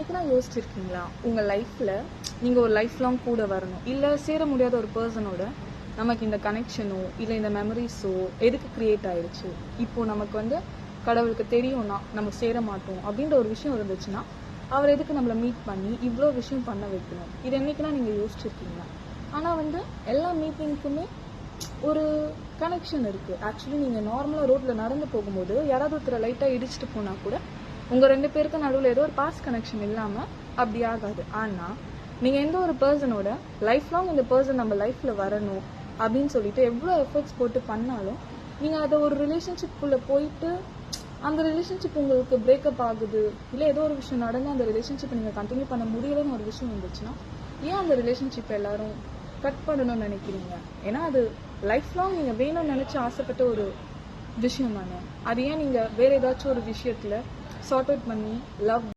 என்னைக்குனா யோசிச்சிருக்கீங்களா உங்கள் லைஃப்பில் நீங்கள் ஒரு லைஃப் லாங் கூட வரணும், இல்லை சேர முடியாத ஒரு பர்சனோட நமக்கு இந்த கனெக்ஷனோ இல்லை இந்த மெமரிஸோ எதுக்கு க்ரியேட் ஆயிடுச்சு? இப்போ நமக்கு வந்து கடவுளுக்கு தெரியும்னா நம்ம சேர மாட்டோம் அப்படின்ற ஒரு விஷயம் இருந்துச்சுன்னா அவர் எதுக்கு நம்மளை மீட் பண்ணி இவ்வளோ விஷயம் பண்ண வைக்கணும்? இது என்னைக்குனா நீங்கள் யோசிச்சிருக்கீங்களா? ஆனால் வந்து எல்லா மீட்டிங்க்குமே ஒரு கனெக்ஷன் இருக்குது. ஆக்சுவலி நீங்கள் நார்மலாக ரோட்டில் நடந்து போகும்போது யாராவது ஒருத்தரை லைட்டாக இடிச்சிட்டு போனால் கூட உங்கள் 2 பேருக்கு நடுவில் ஏதோ ஒரு பாஸ் கனெக்ஷன் இல்லாமல் அப்படி ஆகாது. ஆனால் நீங்கள் எந்த ஒரு பர்சனோட லைஃப் லாங் இந்த பர்சன் நம்ம லைஃப்பில் வரணும் அப்படின்னு சொல்லிட்டு எவ்வளோ எஃபர்ட்ஸ் போட்டு பண்ணாலும் நீங்கள் அதை ஒரு ரிலேஷன்ஷிப்புக்குள்ளே போயிட்டு அந்த ரிலேஷன்ஷிப் உங்களுக்கு பிரேக்கப் ஆகுது, இல்லை ஏதோ ஒரு விஷயம் நடந்து அந்த ரிலேஷன்ஷிப்பை நீங்கள் கண்டினியூ பண்ண முடியலன்னு ஒரு விஷயம் இருந்துச்சுன்னா ஏன் அந்த ரிலேஷன்ஷிப்பை எல்லாரும் கட் பண்ணணும்னு நினைக்கிறீங்க? ஏன்னா அது லைஃப் லாங் நீங்கள் வேணும்னு நினச்சி ஆசைப்பட்ட ஒரு விஷயம் தானே. அது ஏன் நீங்கள் வேறு ஏதாச்சும் ஒரு விஷயத்தில் சார்ட் அவுட் பண்ணி லவ்